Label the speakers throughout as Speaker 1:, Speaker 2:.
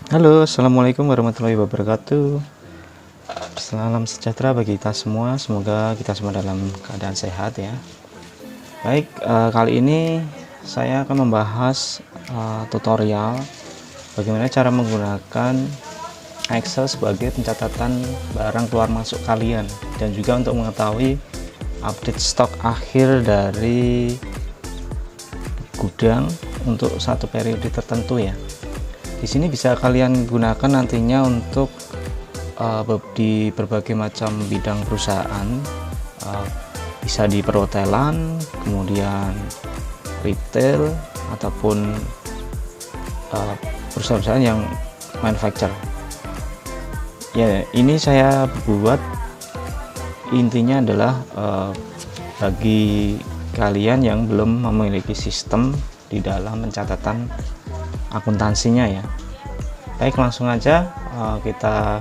Speaker 1: Halo, assalamualaikum warahmatullahi wabarakatuh. Salam sejahtera bagi kita semua. Semoga kita semua dalam keadaan sehat ya. Baik, kali ini saya akan membahas tutorial bagaimana cara menggunakan Excel sebagai pencatatan barang keluar masuk kalian, dan juga untuk mengetahui update stok akhir dari gudang untuk satu periode tertentu ya. Di sini bisa kalian gunakan nantinya untuk di berbagai macam bidang perusahaan, bisa di perhotelan, kemudian retail, ataupun perusahaan-perusahaan yang manufacture. Ya, ini saya buat intinya adalah bagi kalian yang belum memiliki sistem di dalam pencatatan akuntansinya ya. Baik, langsung aja kita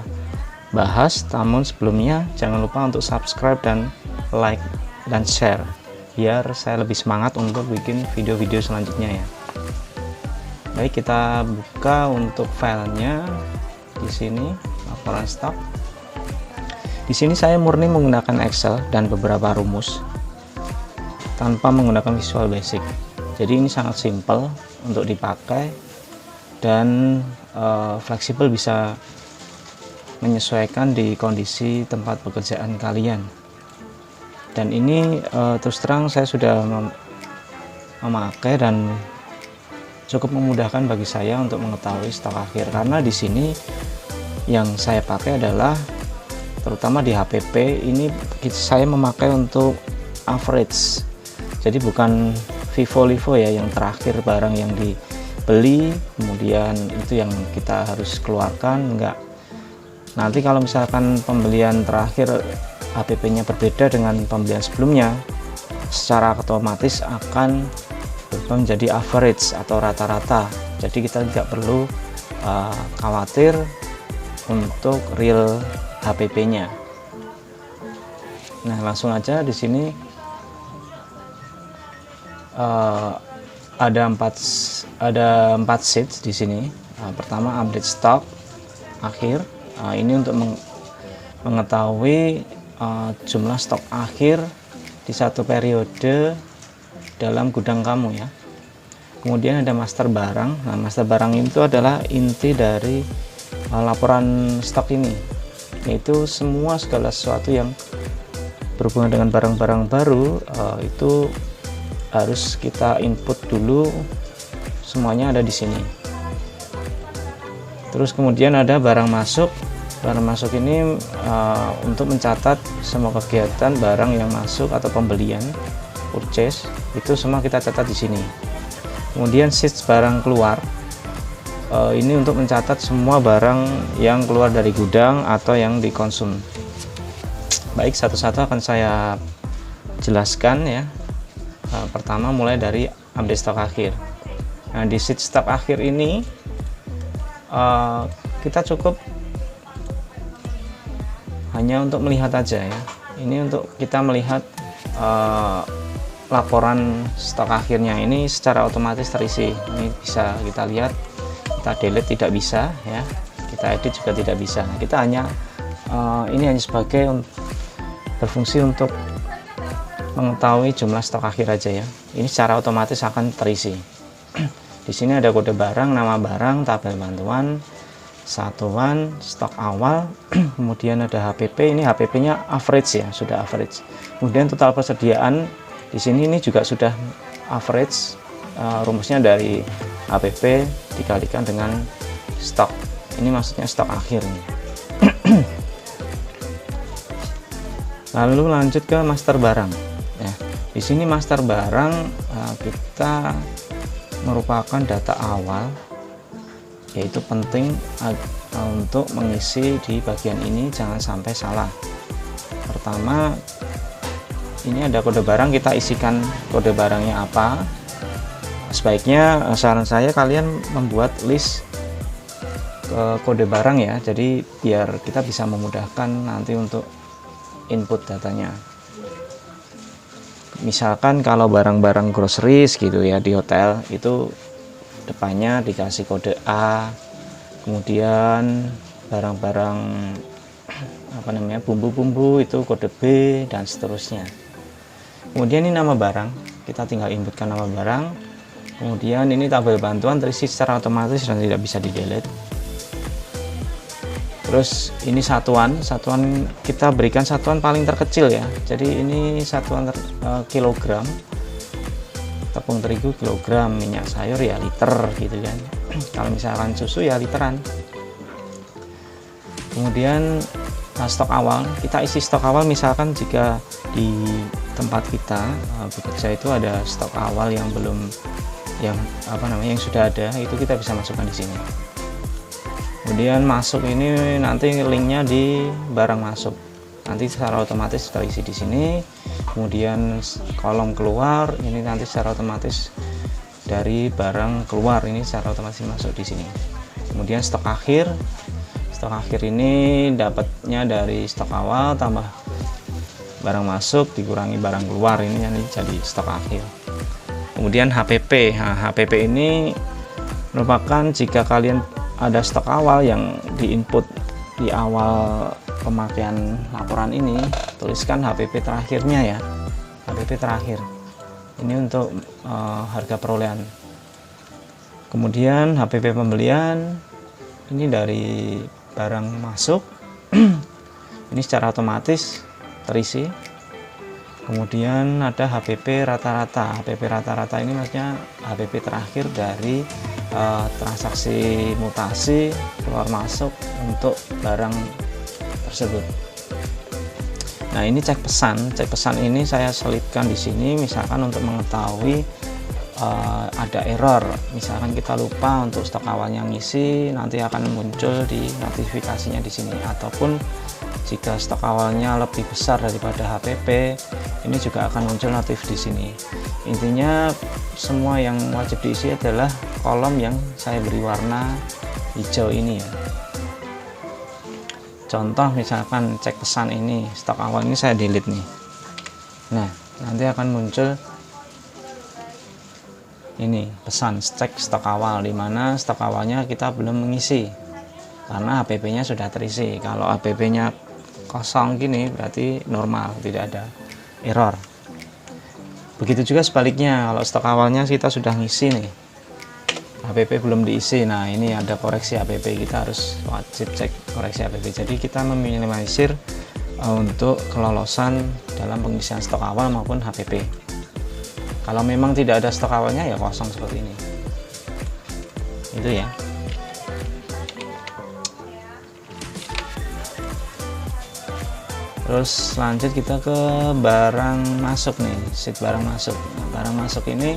Speaker 1: bahas. Namun sebelumnya jangan lupa untuk subscribe dan like dan share biar saya lebih semangat untuk bikin video-video selanjutnya ya. Baik, kita buka untuk filenya. Di sini laporan stok. Di sini saya murni menggunakan Excel dan beberapa rumus tanpa menggunakan Visual Basic. Jadi ini sangat simple untuk dipakai dan fleksibel, bisa menyesuaikan di kondisi tempat pekerjaan kalian. Dan ini terus terang saya sudah memakai dan cukup memudahkan bagi saya untuk mengetahui stok akhir, karena di sini yang saya pakai adalah terutama di HPP ini saya memakai untuk average. Jadi bukan FIFO-LIFO ya, yang terakhir barang yang dibeli kemudian itu yang kita harus keluarkan, enggak. Nanti kalau misalkan pembelian terakhir HPP-nya berbeda dengan pembelian sebelumnya, secara otomatis akan berubah menjadi average atau rata-rata. Jadi kita tidak perlu khawatir untuk real HPP-nya. Nah, langsung aja di sini ada empat sheets di sini. Pertama, update stok akhir. Ini untuk mengetahui jumlah stok akhir di satu periode dalam gudang kamu ya. Kemudian ada master barang. Nah, master barang itu adalah inti dari laporan stok ini, yaitu segala sesuatu yang berhubungan dengan barang-barang baru itu harus kita input dulu, semuanya ada di sini. Terus kemudian ada barang masuk. Barang masuk ini untuk mencatat semua kegiatan barang yang masuk atau pembelian, purchase, itu semua kita catat di sini. Kemudian sheets barang keluar. Ini untuk mencatat semua barang yang keluar dari gudang atau yang dikonsum. Baik, satu-satu akan saya jelaskan ya. Pertama, mulai dari update stok akhir. Nah, di sheet stok akhir ini kita cukup hanya untuk melihat aja ya. Ini untuk kita melihat laporan stok akhirnya. Ini secara otomatis terisi. Ini bisa kita lihat. Kita delete tidak bisa ya, kita edit juga tidak bisa. Kita hanya ini hanya sebagai berfungsi untuk mengetahui jumlah stok akhir aja ya. Ini secara otomatis akan terisi. Di sini ada kode barang, nama barang, tabel bantuan, satuan, stok awal, kemudian ada HPP. Ini HPP-nya average ya, sudah average. Kemudian total persediaan di sini ini juga sudah average. Rumusnya dari HPP dikalikan dengan stok. Ini maksudnya stok akhir nih. Lalu lanjut ke master barang. Ya, di sini master barang kita merupakan data awal, yaitu penting untuk mengisi di bagian ini jangan sampai salah. Pertama, ini ada kode barang, kita isikan kode barangnya apa. Sebaiknya saran saya kalian membuat list kode barang ya, jadi biar kita bisa memudahkan nanti untuk input datanya. Misalkan kalau barang-barang groceries gitu ya, di hotel itu depannya dikasih kode A, kemudian barang-barang apa namanya, bumbu-bumbu itu kode B dan seterusnya. Kemudian ini nama barang, kita tinggal inputkan nama barang. Kemudian ini tabel bantuan terisi secara otomatis dan tidak bisa di delete. Terus ini satuan kita berikan satuan paling terkecil ya. Jadi ini satuan kilogram, tepung terigu kilogram, minyak sayur ya liter gitu kan. Kalau misalkan susu ya literan. Kemudian stok awal, kita isi stok awal. Misalkan jika di tempat kita bekerja itu ada stok awal yang belum, yang sudah ada, itu kita bisa masukkan di sini. Kemudian masuk ini nanti linknya di barang masuk, nanti secara otomatis terisi di sini. Kemudian kolom keluar ini nanti secara otomatis dari barang keluar, ini secara otomatis masuk di sini. Kemudian stok akhir ini dapatnya dari stok awal tambah barang masuk dikurangi barang keluar, ini yang jadi stok akhir. Kemudian HPP. Nah, HPP ini merupakan jika kalian ada stok awal yang diinput di awal pemakaian laporan ini, tuliskan HPP terakhirnya ya, HPP terakhir. Ini untuk harga perolehan. Kemudian HPP pembelian ini dari barang masuk ini secara otomatis terisi. Kemudian ada HPP rata-rata. HPP rata-rata ini maksudnya HPP terakhir dari transaksi mutasi keluar masuk untuk barang tersebut. Nah, ini cek pesan ini saya selipkan di sini misalkan untuk mengetahui ada error, misalkan kita lupa untuk stok awalnya ngisi, nanti akan muncul di notifikasinya di sini. Ataupun jika stok awalnya lebih besar daripada HPP, ini juga akan muncul notif di sini. Intinya semua yang wajib diisi adalah kolom yang saya beri warna hijau ini ya. Contoh misalkan cek pesan ini, stok awal ini saya delete nih. Nah, nanti akan muncul ini pesan cek stok awal, dimana stok awalnya kita belum mengisi karena HPP nya sudah terisi. Kalau HPP nya kosong gini berarti normal, tidak ada error. Begitu juga sebaliknya, kalau stok awalnya kita sudah ngisi nih, HPP belum diisi, nah ini ada koreksi HPP, kita harus wajib cek koreksi HPP. Jadi kita meminimalisir untuk kelolosan dalam pengisian stok awal maupun HPP. Kalau memang tidak ada stok awalnya ya kosong seperti ini. Itu ya. Terus lanjut kita ke barang masuk nih, sheet barang masuk. Nah, barang masuk ini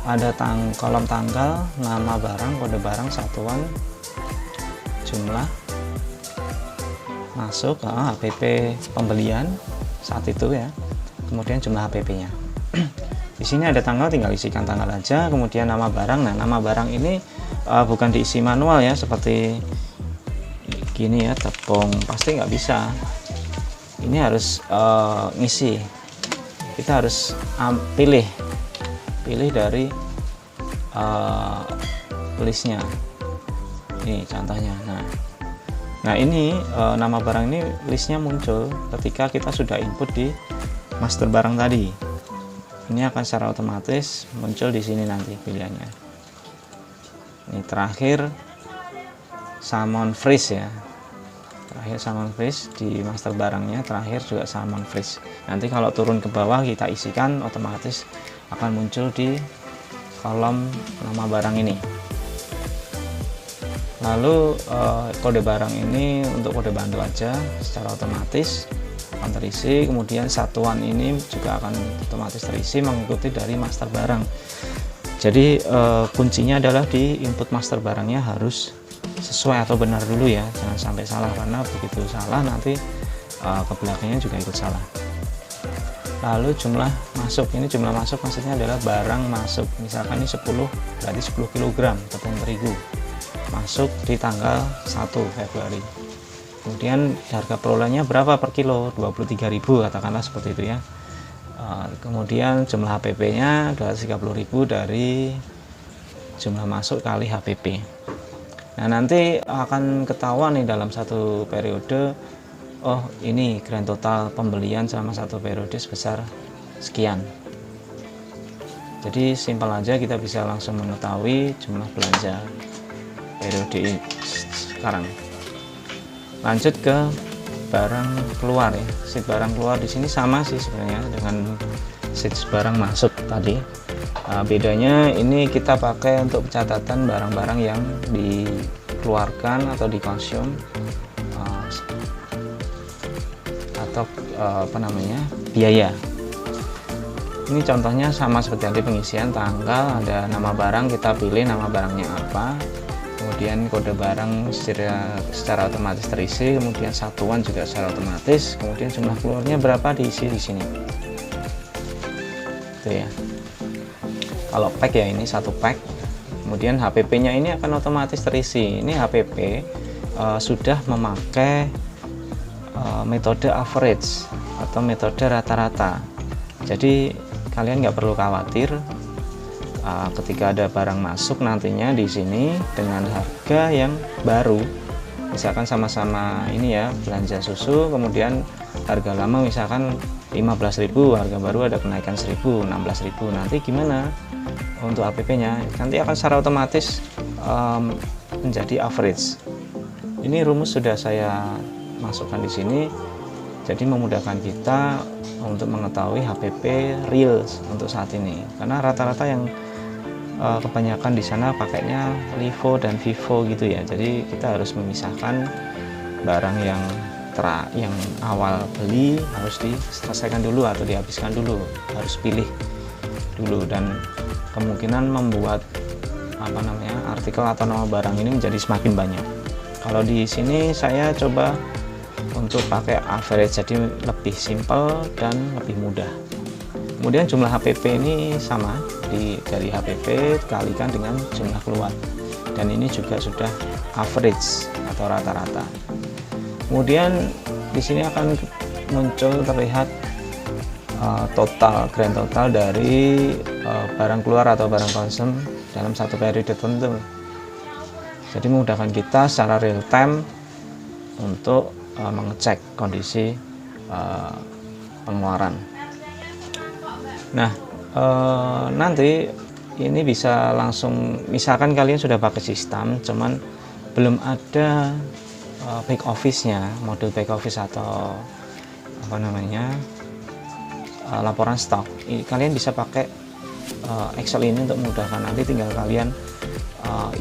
Speaker 1: ada kolom tanggal, nama barang, kode barang, satuan, jumlah masuk, HPP pembelian saat itu ya. Kemudian jumlah HPP-nya. Di sini ada tanggal, tinggal isikan tanggal aja. Kemudian nama barang. Nah, nama barang ini bukan diisi manual ya, seperti gini ya, tepung pasti nggak bisa. Ini harus ngisi. Kita harus pilih dari listnya. Ini contohnya. Nah ini nama barang ini listnya muncul ketika kita sudah input di master barang tadi. Ini akan secara otomatis muncul di sini nanti pilihannya. Ini terakhir salmon freeze ya. Terakhir salmon freeze di master barangnya, terakhir juga salmon freeze. Nanti kalau turun ke bawah kita isikan, otomatis akan muncul di kolom nama barang ini. Lalu kode barang ini untuk kode bantu aja, secara otomatis akan terisi. Kemudian satuan ini juga akan otomatis terisi mengikuti dari master barang. Jadi kuncinya adalah di input master barangnya harus sesuai atau benar dulu ya, jangan sampai salah, karena begitu salah nanti ke belakangnya juga ikut salah. Lalu jumlah masuk, ini jumlah masuk maksudnya adalah barang masuk, misalkan ini 10, berarti 10 kg tepung terigu masuk di tanggal 1 Februari. Kemudian harga perolehannya berapa per kilo, 23.000 katakanlah seperti itu ya. Kemudian jumlah HPP nya 230.000 dari jumlah masuk kali HPP. Nah, nanti akan ketahuan nih dalam satu periode, oh ini grand total pembelian selama satu periode sebesar sekian. Jadi simpel aja, kita bisa langsung mengetahui jumlah belanja periode sekarang. Lanjut ke barang keluar ya. Sheet barang keluar di sini sama sih sebenarnya dengan sheet barang masuk tadi. Bedanya ini kita pakai untuk pencatatan barang-barang yang dikeluarkan atau dikonsum atau biaya. Ini contohnya sama seperti tadi, pengisian tanggal, ada nama barang, kita pilih nama barangnya apa, kemudian kode barang secara otomatis terisi, kemudian satuan juga secara otomatis, kemudian jumlah keluarnya berapa diisi di sini. Itu ya. Kalau pack ya, ini satu pack. Kemudian HPP-nya ini akan otomatis terisi. Ini HPP sudah memakai metode average atau metode rata-rata. Jadi kalian nggak perlu khawatir ketika ada barang masuk nantinya di sini dengan harga yang baru. Misalkan sama-sama ini ya, belanja susu, kemudian harga lama misalkan 15.000, harga baru ada kenaikan 1.000, 16.000. Nanti gimana untuk APP-nya? Nanti akan secara otomatis menjadi average. Ini rumus sudah saya masukkan di sini, jadi memudahkan kita untuk mengetahui HPP real untuk saat ini. Karena rata-rata yang kebanyakan di sana pakainya LIFO dan FIFO gitu ya. Jadi kita harus memisahkan barang yang awal beli harus diselesaikan dulu atau dihabiskan dulu, harus pilih dulu, dan kemungkinan membuat artikel atau nama barang ini menjadi semakin banyak. Kalau di sini saya coba untuk pakai average, jadi lebih simpel dan lebih mudah. Kemudian jumlah HPP ini sama, dari HPP kalikan dengan jumlah keluar, dan ini juga sudah average atau rata-rata. Kemudian di sini akan muncul terlihat grand total dari barang keluar atau barang konsum dalam satu periode tertentu. Jadi memudahkan kita secara real time untuk mengecek kondisi pengeluaran. Nah, nanti ini bisa langsung, misalkan kalian sudah pakai sistem cuman belum ada back office-nya, modul back office atau laporan stok, kalian bisa pakai Excel ini untuk memudahkan. Nanti tinggal kalian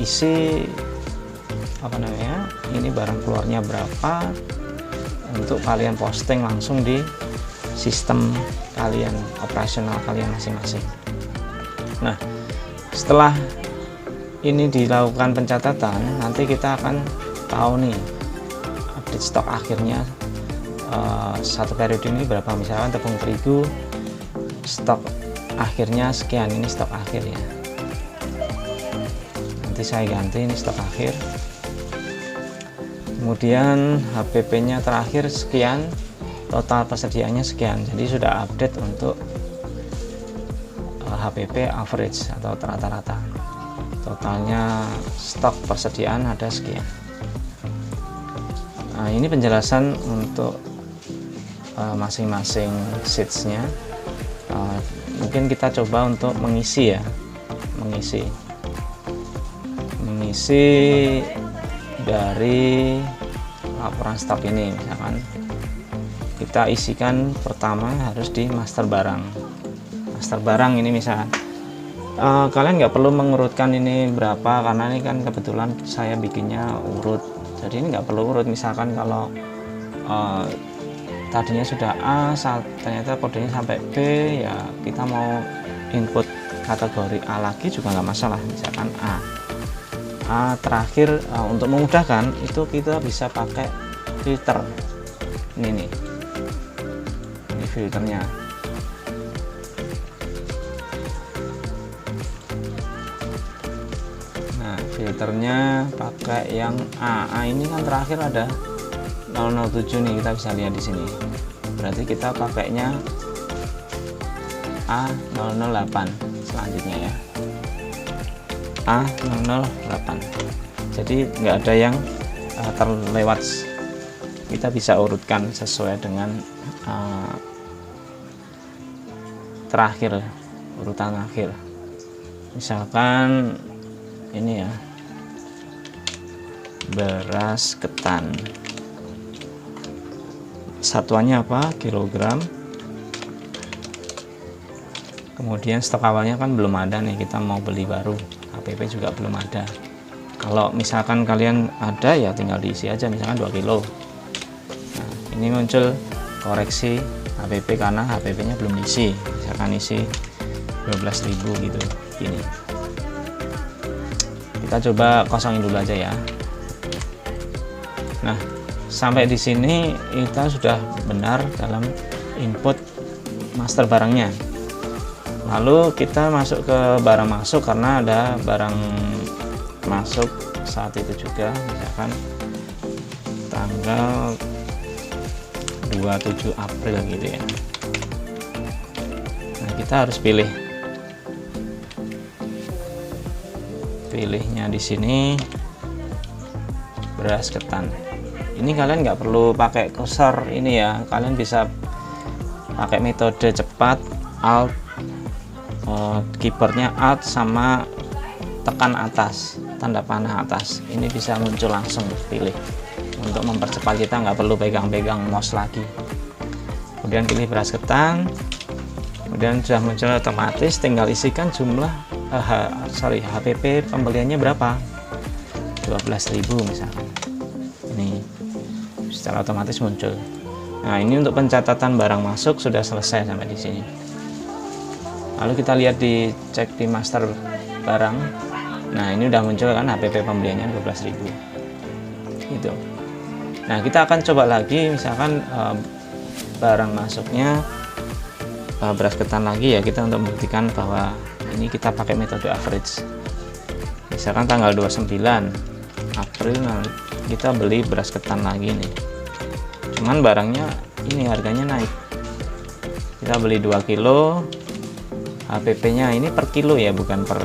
Speaker 1: isi ini barang keluarnya berapa, untuk kalian posting langsung di sistem kalian, operasional kalian masing-masing. Nah, setelah ini dilakukan pencatatan, nanti kita akan tahu nih update stok akhirnya satu periode ini berapa. Misalkan tepung terigu stok akhirnya sekian, ini stok akhir ya. Nanti saya ganti ini stok akhir. Kemudian HPP-nya terakhir sekian, total persediaannya sekian. Jadi sudah update untuk HPP average atau rata-rata. Totalnya stok persediaan ada sekian. Nah, ini penjelasan untuk masing-masing sheets-nya. Mungkin kita coba untuk mengisi dari laporan stok ini. Misalkan kita isikan pertama harus di master barang ini misalkan. Kalian nggak perlu mengurutkan ini berapa, karena ini kan kebetulan saya bikinnya urut, jadi ini nggak perlu urut. Misalkan kalau tadinya sudah A, ternyata kodenya sampai B, ya kita mau input kategori A lagi juga nggak masalah. Misalkan A terakhir, untuk memudahkan itu kita bisa pakai filter ini filternya. Nah, filternya pakai yang A ini kan terakhir ada 007 nih, kita bisa lihat di sini. Berarti kita pakainya A008 selanjutnya ya. A008. jadi nggak ada yang terlewat. Kita bisa urutkan sesuai dengan terakhir, urutan akhir. Misalkan ini ya, beras ketan, satuannya apa? Kilogram. Kemudian stok awalnya kan belum ada nih, kita mau beli baru, HPP juga belum ada. Kalau misalkan kalian ada ya tinggal diisi aja, misalkan 2 kilo. Nah, ini muncul koreksi HPP karena HPP nya belum diisi, misalkan isi 12.000 gitu. Gini, kita coba kosongin dulu aja ya. Nah, sampai di sini kita sudah benar dalam input master barangnya. Lalu kita masuk ke barang masuk, karena ada barang masuk saat itu juga, misalkan tanggal 27 April gitu ya. Nah, kita harus pilihnya di sini beras ketan. Ini kalian nggak perlu pakai cursor ini ya, kalian bisa pakai metode cepat, alt, keyboardnya alt sama tekan atas, tanda panah atas, ini bisa muncul langsung pilih. Untuk mempercepat, kita nggak perlu pegang-pegang mouse lagi. Kemudian pilih beras ketan, kemudian sudah muncul otomatis, tinggal isikan jumlah HPP pembeliannya berapa, 12.000 misalkan. Ini secara otomatis muncul. Nah, ini untuk pencatatan barang masuk sudah selesai sampai di sini. Lalu kita lihat cek di master barang. Nah, ini udah muncul kan HPP pembeliannya 12.000 gitu. Nah, kita akan coba lagi, misalkan barang masuknya beras ketan lagi ya, kita untuk membuktikan bahwa ini kita pakai metode average. Misalkan tanggal 29 April kita beli beras ketan lagi nih, cuman barangnya ini harganya naik. Kita beli 2 kilo, HPP nya ini per kilo ya, bukan per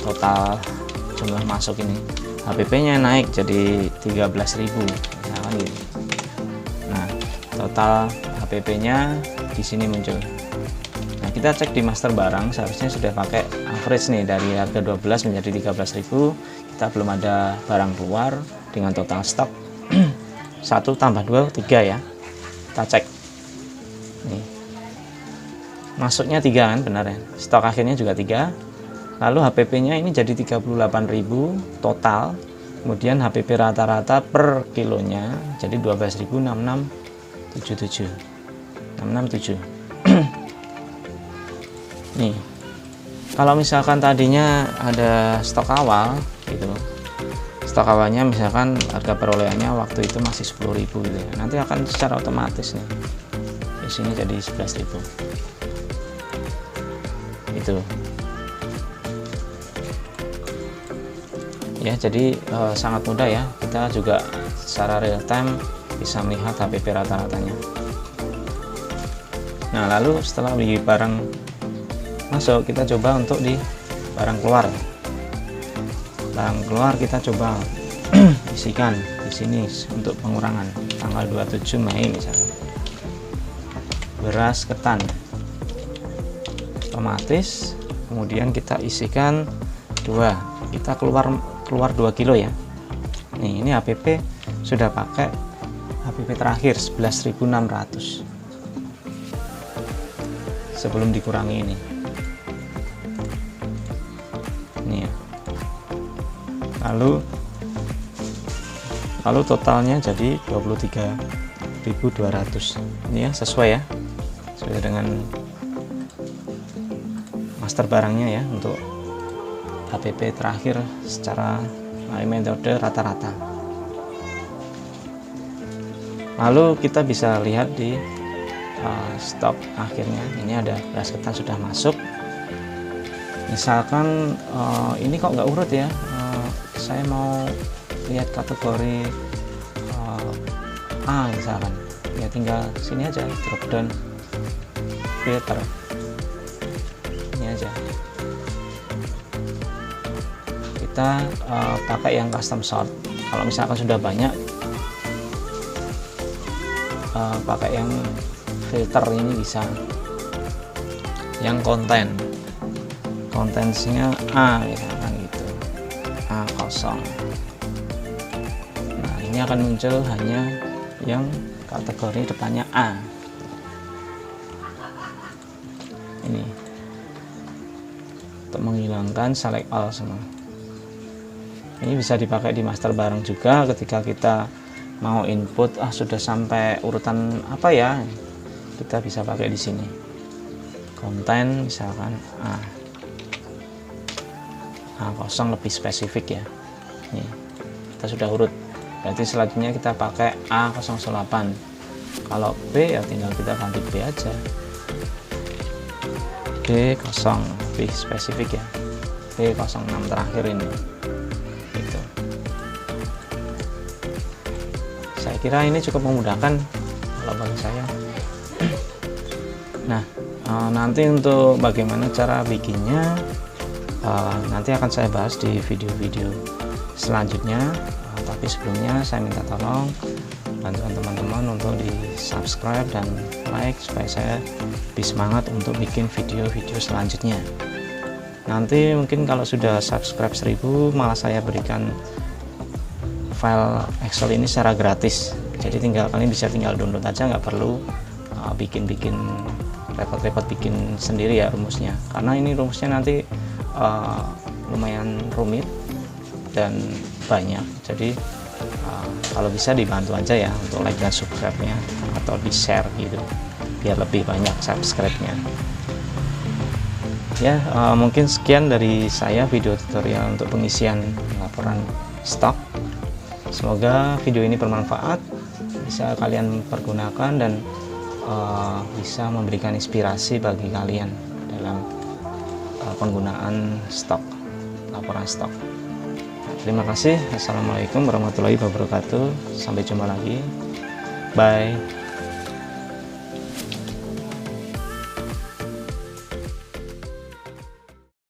Speaker 1: total jumlah masuk. Ini HPP nya naik jadi 13.000 misalkan gitu. Nah, total HPP nya di sini muncul. Nah, kita cek di master barang, seharusnya sudah pakai average nih, dari harga 12 menjadi 13.000. Kita belum ada barang keluar dengan total stok 1 tambah 2 3 ya. Kita cek nih, masuknya 3 kan, benar ya, stok akhirnya juga 3. Lalu HPP nya ini jadi 38.000 total. Kemudian HPP rata-rata per kilonya jadi 12.667 nih. Kalau misalkan tadinya ada stok awal gitu, stok awalnya misalkan harga perolehannya waktu itu masih 10.000 gitu ya, nanti akan secara otomatis nih di sini jadi 11.000 itu ya. Jadi sangat mudah ya, kita juga secara real time bisa melihat HPP rata-ratanya. Nah, lalu setelah beli barang masuk, kita coba untuk di barang keluar. Barang keluar kita coba isikan di sini untuk pengurangan tanggal 27 Mei misalnya. Beras ketan otomatis, kemudian kita isikan 2, kita keluar 2 kilo ya. Nih, ini HPP sudah pakai HPP terakhir 11.600 sebelum dikurangi ini ya. Lalu totalnya jadi 23.200 ini ya, sesuai ya, sesuai dengan master barangnya ya, untuk HPP terakhir secara metode rata-rata. Lalu kita bisa lihat di stok akhirnya, ini ada beras ketan sudah masuk. Misalkan ini kok nggak urut ya, saya mau lihat kategori A misalkan ya, tinggal sini aja, drop down filter ini aja, kita pakai yang custom sort. Kalau misalkan sudah banyak, pakai yang filter ini bisa, yang kontensnya A misalkan gitu, A0. Nah ini akan muncul hanya yang kategori depannya A. Ini untuk menghilangkan select all semua. Ini bisa dipakai di master bareng juga ketika kita mau input sudah sampai urutan apa ya, kita bisa pakai di sini konten misalkan A0 lebih spesifik ya. Nih kita sudah urut, berarti selanjutnya kita pakai A08. Kalau B ya tinggal kita ganti B aja, B0 lebih spesifik ya, B06 terakhir ini gitu. Saya kira ini cukup memudahkan kalau bagi saya. Nah nanti untuk bagaimana cara bikinnya nanti akan saya bahas di video-video selanjutnya, tapi sebelumnya saya minta tolong bantuan teman-teman untuk di subscribe dan like supaya saya lebih semangat untuk bikin video-video selanjutnya. Nanti mungkin kalau sudah subscribe 1000 malah saya berikan file Excel ini secara gratis, jadi kalian bisa tinggal download aja, nggak perlu bikin-bikin repot-repot bikin sendiri ya rumusnya, karena ini rumusnya nanti lumayan rumit dan banyak. Jadi kalau bisa dibantu aja ya untuk like dan subscribe-nya, atau di share gitu biar lebih banyak subscribe-nya ya. Mungkin sekian dari saya video tutorial untuk pengisian laporan stok. Semoga video ini bermanfaat, bisa kalian pergunakan dan bisa memberikan inspirasi bagi kalian dalam penggunaan stok, laporan stok. Terima kasih. Assalamualaikum warahmatullahi wabarakatuh. Sampai jumpa lagi. Bye.